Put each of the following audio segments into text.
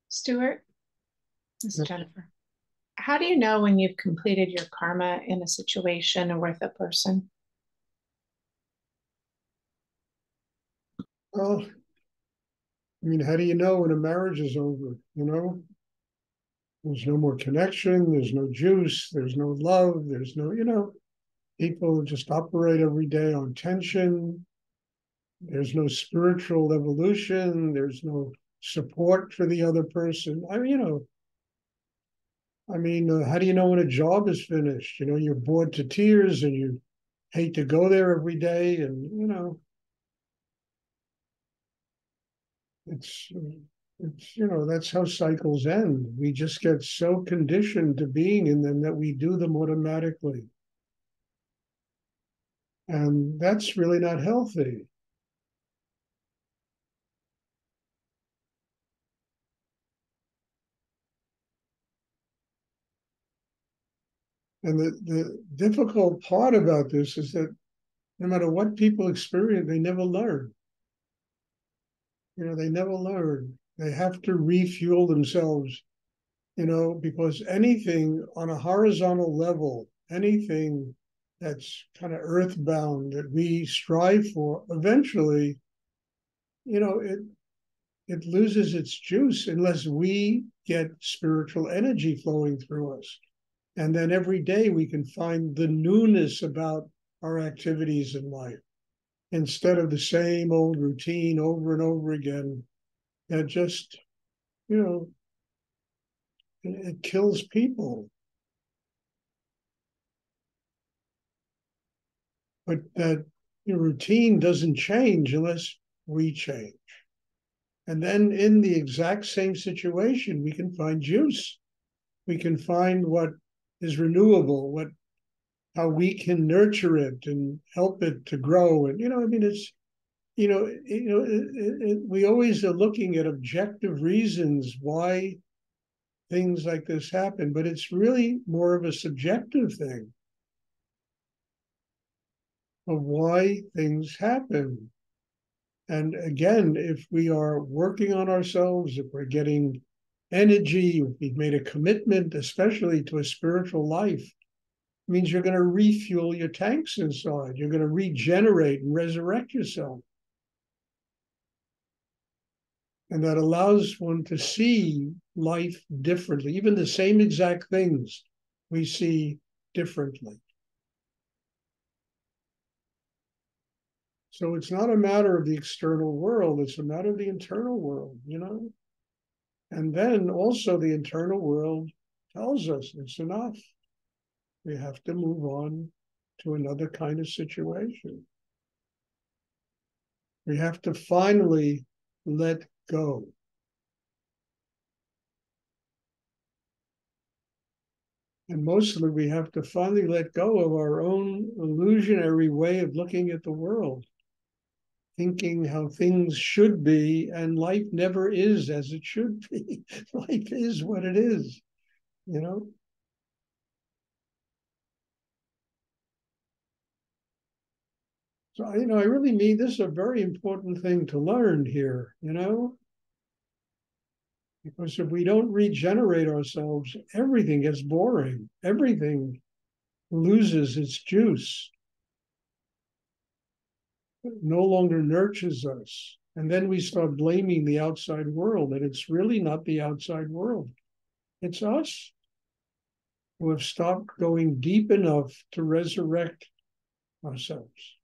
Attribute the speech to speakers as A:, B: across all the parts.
A: Stuart, this is Jennifer. How do you know when you've completed your karma in a situation or with a person?
B: Well, I mean, how do you know when a marriage is over? There's no more connection, there's no juice, there's no love, there's no, people just operate every day on tension. There's no spiritual evolution, there's no support for the other person. How do you know when a job is finished? You're bored to tears and you hate to go there every day. And, it's, that's how cycles end. We just get so conditioned to being in them that we do them automatically. And that's really not healthy. And the difficult part about this is that no matter what people experience, they never learn. They never learn. They have to refuel themselves, because anything on a horizontal level, anything that's kind of earthbound that we strive for, eventually, it loses its juice unless we get spiritual energy flowing through us. And then every day we can find the newness about our activities in life instead of the same old routine over and over again that just, it kills people. But that routine doesn't change unless we change. And then in the exact same situation, we can find juice. We can find what is renewable, how we can nurture it and help it to grow. And, we always are looking at objective reasons why things like this happen, but it's really more of a subjective thing of why things happen. And again, if we are working on ourselves, if we're getting energy, if we've made a commitment, especially to a spiritual life, it means you're going to refuel your tanks inside. You're going to regenerate and resurrect yourself. And that allows one to see life differently. Even the same exact things we see differently. So it's not a matter of the external world, it's a matter of the internal world, And then also the internal world tells us it's enough. We have to move on to another kind of situation. We have to finally let go. And mostly we have to finally let go of our own illusionary way of looking at the world, thinking how things should be, and life never is as it should be. Life is what it is, So, I really mean this is a very important thing to learn here, because if we don't regenerate ourselves, everything gets boring. Everything loses its juice. It no longer nurtures us. And then we start blaming the outside world, and it's really not the outside world. It's us who have stopped going deep enough to resurrect ourselves.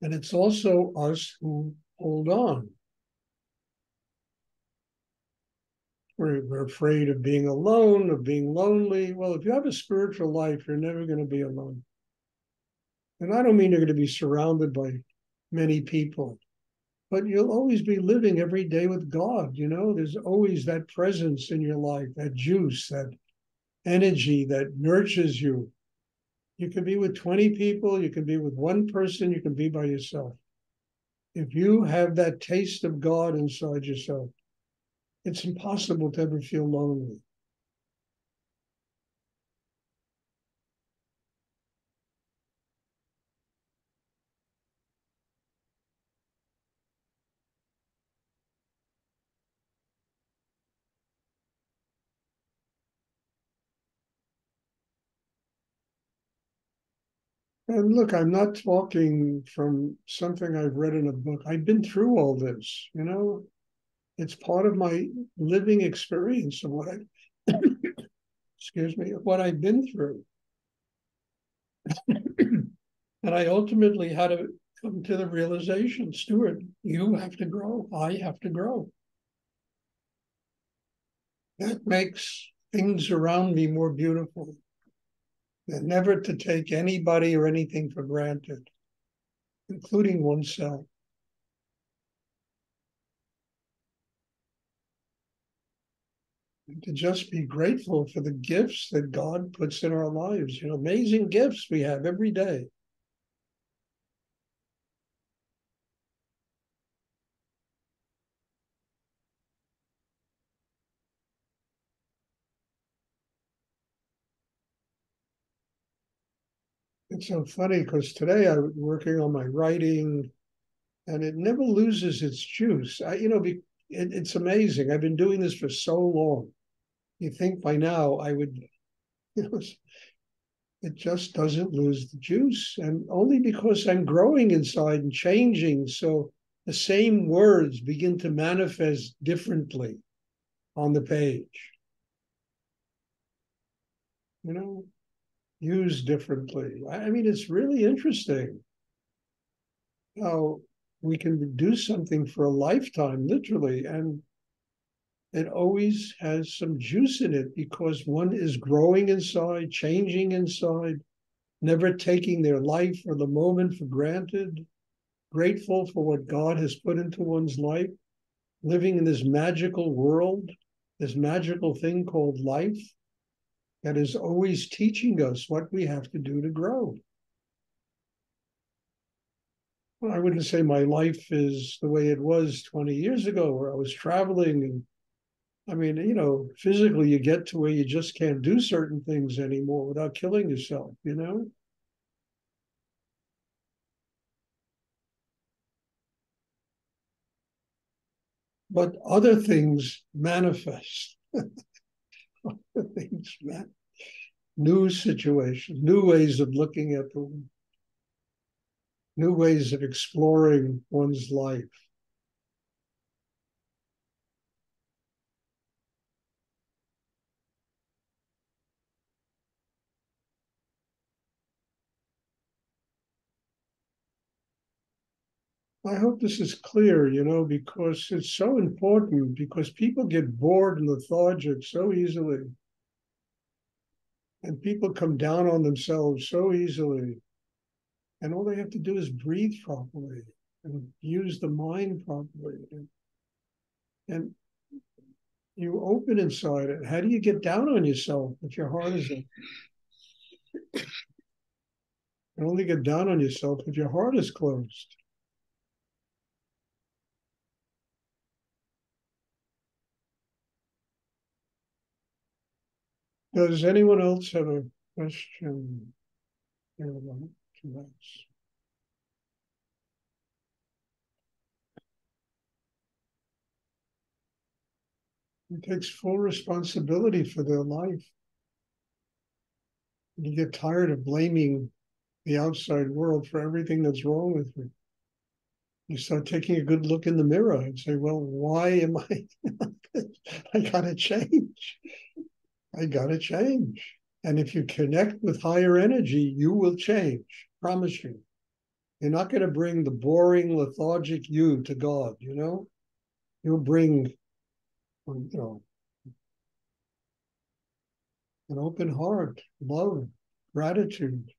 B: And it's also us who hold on. We're afraid of being alone, of being lonely. Well, if you have a spiritual life, you're never going to be alone. And I don't mean you're going to be surrounded by many people. but you'll always be living every day with God. There's always that presence in your life, that juice, that energy that nurtures you. You can be with 20 people, you can be with one person, you can be by yourself. If you have that taste of God inside yourself, it's impossible to ever feel lonely. And look, I'm not talking from something I've read in a book. I've been through all this. It's part of my living experience of what excuse me, of what I've been through. And I ultimately had to come to the realization, Stuart, you have to grow. I have to grow. That makes things around me more beautiful. And never to take anybody or anything for granted, including oneself. And to just be grateful for the gifts that God puts in our lives. Amazing gifts we have every day. It's so funny because today I was working on my writing and it never loses its juice. It's amazing. I've been doing this for so long. You think by now I would, you know, it just doesn't lose the juice. And only because I'm growing inside and changing. So the same words begin to manifest differently on the page, you know, used differently. I mean, it's really interesting how we can do something for a lifetime, literally, and it always has some juice in it because one is growing inside, changing inside, never taking their life or the moment for granted, grateful for what God has put into one's life, living in this magical world, this magical thing called life that is always teaching us what we have to do to grow. Well, I wouldn't say my life is the way it was 20 years ago, where I was traveling. And I mean, physically you get to where you just can't do certain things anymore without killing yourself. But other things manifest. Other things, new situations, new ways of looking at them, new ways of exploring one's life. I hope this is clear, because it's so important because people get bored and lethargic so easily. And people come down on themselves so easily. And all they have to do is breathe properly and use the mind properly. And you open inside it. How do you get down on yourself if your heart is open? You only get down on yourself if your heart is closed. Does anyone else have a question they would like to ask? It takes full responsibility for their life. You get tired of blaming the outside world for everything that's wrong with you. You start taking a good look in the mirror and say, well, why am I? I gotta change. I gotta change. And if you connect with higher energy, you will change. Promise you. You're not going to bring the boring, lethargic you to God. You'll bring, an open heart, love, gratitude.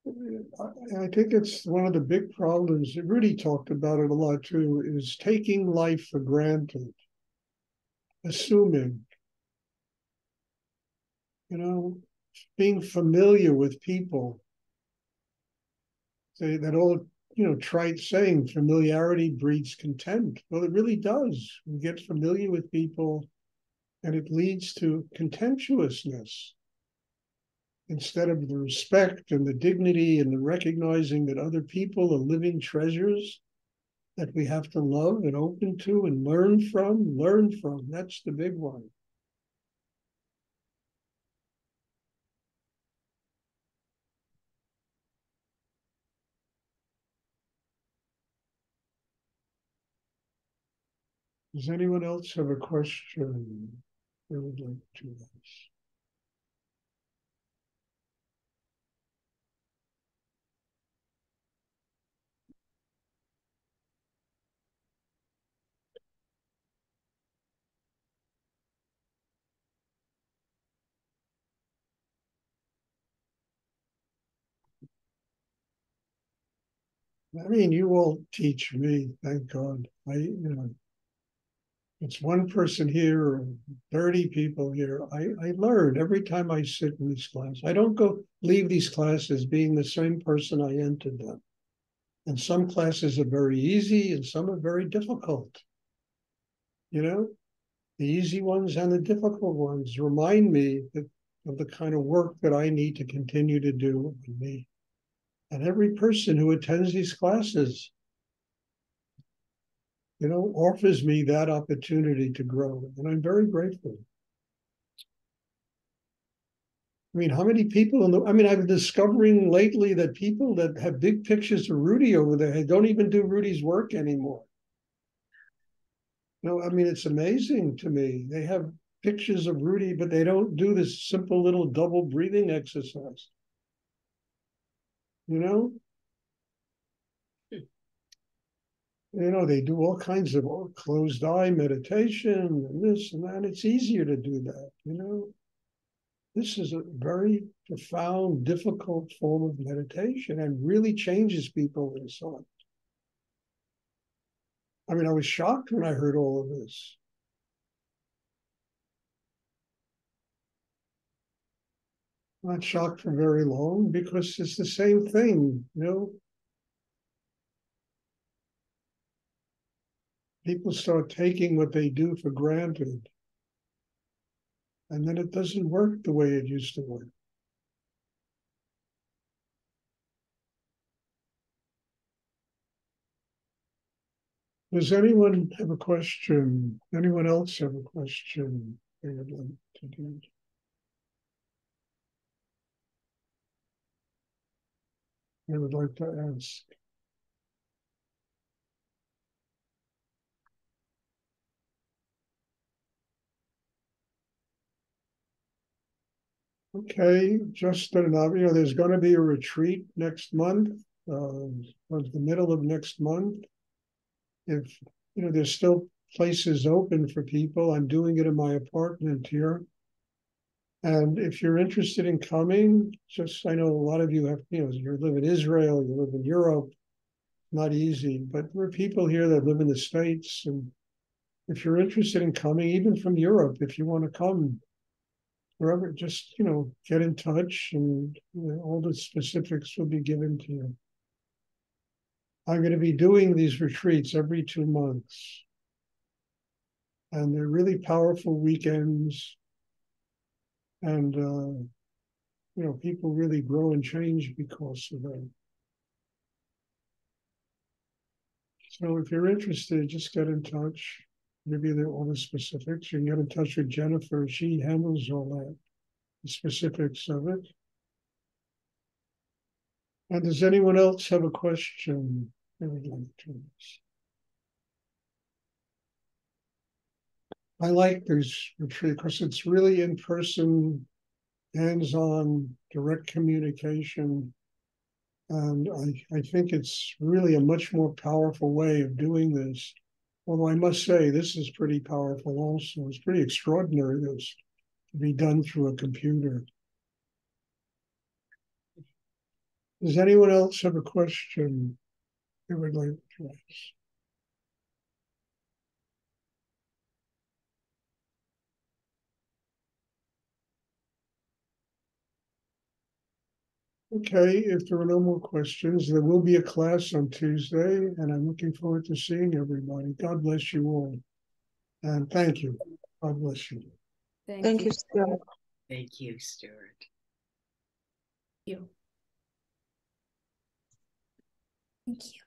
B: I think it's one of the big problems. Rudy talked about it a lot too, is taking life for granted, assuming, you know, being familiar with people. Say that old, trite saying, familiarity breeds contempt. Well, it really does. We get familiar with people and it leads to contemptuousness instead of the respect and the dignity and the recognizing that other people are living treasures that we have to love and open to and learn from. Learn from. That's the big one. Does anyone else have a question they would like to ask? I mean, you all teach me, thank God. It's one person here or 30 people here. I learn every time I sit in this class. I don't leave these classes being the same person I entered them. And some classes are very easy and some are very difficult. You know, the easy ones and the difficult ones remind me of the kind of work that I need to continue to do in me. And every person who attends these classes, offers me that opportunity to grow. And I'm very grateful. I mean, how many people I've been discovering lately that people that have big pictures of Rudy over there don't even do Rudy's work anymore. I mean, it's amazing to me. They have pictures of Rudy, but they don't do this simple little double breathing exercise. You know, they do all kinds of closed eye meditation and this and that. It's easier to do that. This is a very profound, difficult form of meditation and really changes people inside. I mean, I was shocked when I heard all of this. Not shocked for very long because it's the same thing, People start taking what they do for granted, and then it doesn't work the way it used to work. Does anyone have a question? Anyone else have a question they would like to do? They would like to ask? Okay, just enough. There's going to be a retreat next month, towards the middle of next month. If, there's still places open for people, I'm doing it in my apartment here. And if you're interested in coming, I know a lot of you you live in Israel, you live in Europe, not easy, but there are people here that live in the States. And if you're interested in coming, even from Europe, if you want to come, wherever, just, get in touch and all the specifics will be given to you. I'm going to be doing these retreats every 2 months. And they're really powerful weekends. And, people really grow and change because of them. So if you're interested, just get in touch. Maybe all the specifics. You can get in touch with Jennifer. She handles all that, the specifics of it. And does anyone else have a question they would like to ask? I like this retreat because it's really in person, hands-on, direct communication. And I think it's really a much more powerful way of doing this. Although I must say, this is pretty powerful also. It's pretty extraordinary this to be done through a computer. Does anyone else have a question they would like to ask? Okay, if there are no more questions, there will be a class on Tuesday, and I'm looking forward to seeing everybody. God bless you all. And thank you. God bless you.
C: Thank you, Stuart.
D: Thank you, Stuart.
A: You.
C: Thank you.